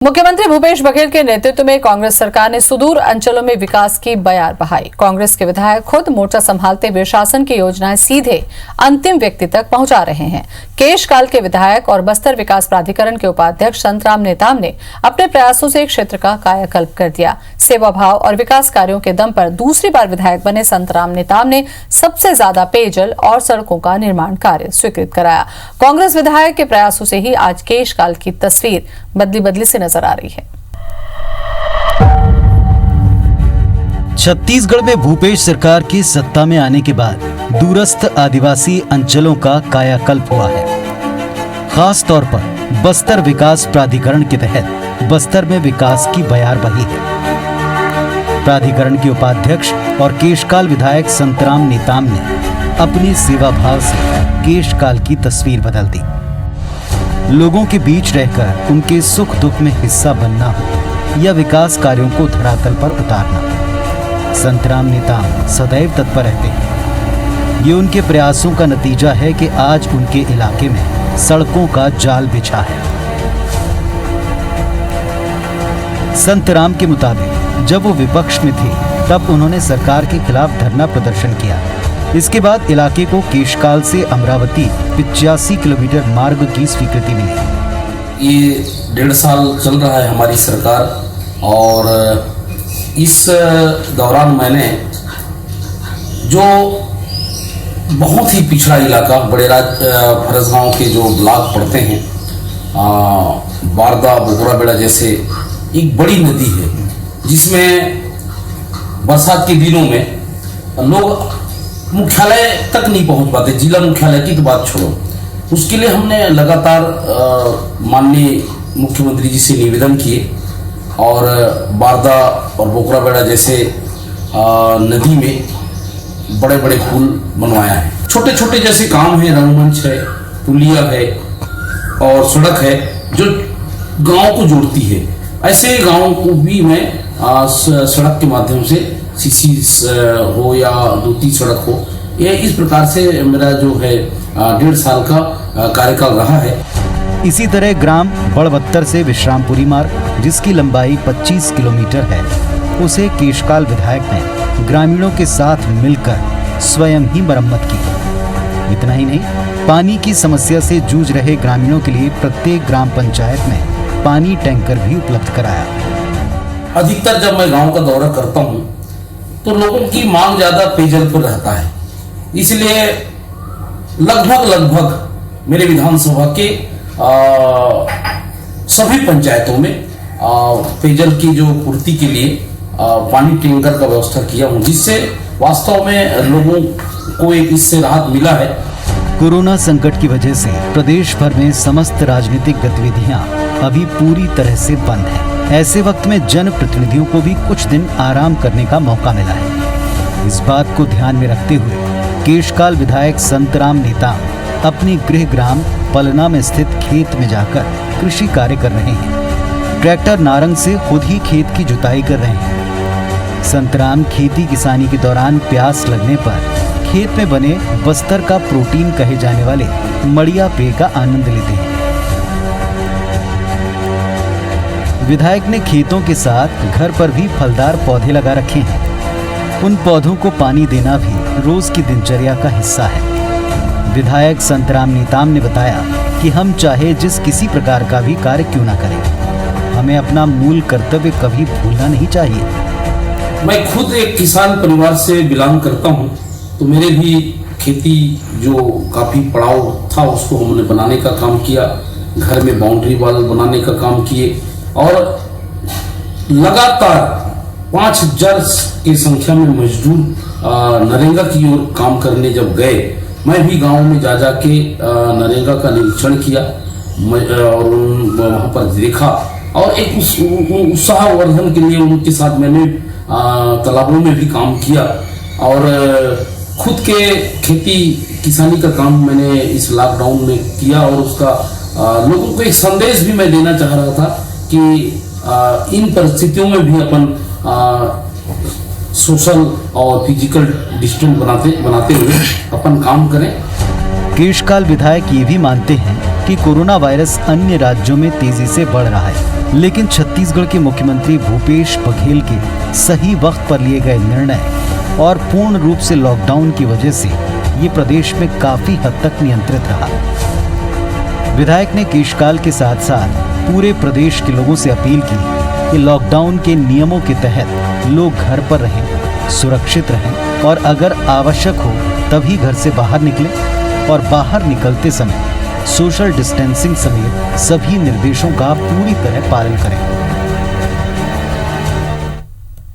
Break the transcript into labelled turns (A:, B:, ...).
A: मुख्यमंत्री भूपेश बघेल के नेतृत्व में कांग्रेस सरकार ने सुदूर अंचलों में विकास की बयार बहाई। कांग्रेस के विधायक खुद मोर्चा संभालते हुए शासन की योजनाएं सीधे अंतिम व्यक्ति तक पहुंचा रहे हैं। केशकाल के विधायक और बस्तर विकास प्राधिकरण के उपाध्यक्ष संतराम नेताम ने अपने प्रयासों से क्षेत्र का कायाकल्प कर दिया। सेवा भाव और विकास कार्यों के दम पर दूसरी बार विधायक बने संतराम नेताम ने सबसे ज्यादा पेयजल और सड़कों का निर्माण कार्य स्वीकृत कराया। कांग्रेस विधायक के प्रयासों से ही आज केशकाल की तस्वीर बदली बदली से नजर आ रही है।
B: छत्तीसगढ़ में भूपेश सरकार की सत्ता में आने के बाद दूरस्थ आदिवासी अंचलों का कायाकल्प हुआ है। खास तौर पर बस्तर विकास प्राधिकरण के तहत बस्तर में विकास की बयार बही है। प्राधिकरण के उपाध्यक्ष और केशकाल विधायक संतराम नेताम ने अपनी सेवा भाव से केशकाल की तस्वीर बदल दी। लोगों के बीच रहकर उनके सुख दुख में हिस्सा बनना हो या विकास कार्यों को धरातल पर उतारना, संतराम नेताम सदैव तत्पर रहते हैं। ये उनके प्रयासों का नतीजा है कि आज उनके इलाके में सड़कों का जाल बिछा है। संतराम के मुताबिक जब वो विपक्ष में थे तब उन्होंने सरकार के खिलाफ धरना प्रदर्शन किया। इसके बाद इलाके को केशकाल से अमरावती 85 किलोमीटर मार्ग की स्वीकृति मिली।
C: ये 1.5 साल चल रहा है हमारी सरकार और इस दौरान मैंने जो बहुत ही पिछड़ा इलाका बड़ेराज फरसगांव के जो ब्लॉक पड़ते हैं, बारदा बोगराबेड़ा जैसे एक बड़ी नदी है जिसमें बरसात के दिनों में लोग मुख्यालय तक नहीं पहुंच पाते। जिला मुख्यालय की तो बात छोड़ो, उसके लिए हमने लगातार माननीय मुख्यमंत्री जी से निवेदन किए और बारदा और बोगराबेड़ा जैसे नदी में बड़े बड़े पुल बनवाया है। छोटे छोटे जैसे काम है, रंगमंच है, पुलिया है और सड़क है जो गांव को जोड़ती है। ऐसे गांवों को भी मैं सड़क के माध्यम से सीसी हो या दूसरी सड़क हो, ये इस प्रकार से मेरा जो है 1.5 साल का कार्यकाल रहा है।
B: इसी तरह ग्राम बड़बत्तर से विश्रामपुरी मार्ग, जिसकी लंबाई 25 किलोमीटर है, उसे केशकाल विधायक ने ग्रामीणों के साथ मिलकर स्वयं ही मरम्मत की। इतना ही नहीं, पानी की समस्या से जूझ रहे ग्रामीणों के लिए प्रत्येक ग्राम पंचायत में पानी टैंकर भी उपलब्ध कराया।
C: अधिकतर जब मैं गांव का दौरा करता हूं तो लोगों की मांग ज्यादा पेयजल पर रहता है, इसलिए लगभग मेरे विधानसभा के सभी पंचायतों में पेयजल की जो पूर्ति के लिए पानी टैंकर का व्यवस्था किया हूं, जिससे वास्तव में लोगों को एक इससे राहत मिला है।
B: कोरोना संकट की वजह से प्रदेश भर में समस्त राजनीतिक गतिविधियां अभी पूरी तरह से बंद हैं। ऐसे वक्त में जनप्रतिनिधियों को भी कुछ दिन आराम करने का मौका मिला है। इस बात को ध्यान में रखते हुए केशकाल विधायक संतराम नेताम अपने गृह ग्राम पलना में स्थित खेत में जाकर कृषि कार्य कर रहे हैं। ट्रैक्टर नारंग से खुद ही खेत की जुताई कर रहे हैं। संतराम खेती किसानी के दौरान प्यास लगने पर खेत में बने बस्तर का प्रोटीन कहे जाने वाले मड़िया पेय का आनंद लेते हैं। विधायक ने खेतों के साथ घर पर भी फलदार पौधे लगा रखे हैं। उन पौधों को पानी देना भी रोज की दिनचर्या का हिस्सा है। विधायक संतराम नेताम ने बताया कि हम चाहे जिस किसी प्रकार का भी कार्य क्यों ना करें, हमें अपना मूल कर्तव्य कभी भूलना नहीं चाहिए।
C: मैं खुद एक किसान परिवार से बिलोंग करता हूं, तो मेरे भी खेती जो काफी पड़ाव था उसको हमने बनाने का काम किया, घर में बाउंड्री वॉल बनाने का काम किए और लगातार 5000 की संख्या में मजदूर नरेगा की ओर काम करने जब गए, मैं भी गांव में जा के नरेगा का निरीक्षण किया और वहां पर देखा और एक उत्साहवर्धन के लिए उनके साथ मैंने तालाबों में भी काम किया और खुद के खेती किसानी का काम मैंने इस लॉकडाउन में किया और उसका लोगों को एक संदेश भी मैं देना चाह रहा था कि इन परिस्थितियों में भी अपन सोशल और फिजिकल डिस्टेंस बनाते हुए अपन काम करें।
B: केशकाल विधायक ये भी मानते हैं कि कोरोना वायरस अन्य राज्यों में तेजी से बढ़ रहा है। लेकिन छत्तीसगढ़ के मुख्यमंत्री भूपेश बघेल के सही वक्त पर लिए गए निर्णय और पूर्ण रूप से लॉकडाउन की वजह से ये प्रदेश में काफी हद तक नियंत्रित रहा। विधायक ने केशकाल के साथ साथ पूरे प्रदेश के लोगों से अपील की कि लॉकडाउन के नियमों के तहत लोग घर पर रहें, सुरक्षित रहें और अगर आवश्यक हो तभी घर से बाहर निकलें और बाहर निकलते समय सोशल डिस्टेंसिंग समेत सभी निर्देशों का पूरी तरह पालन करें।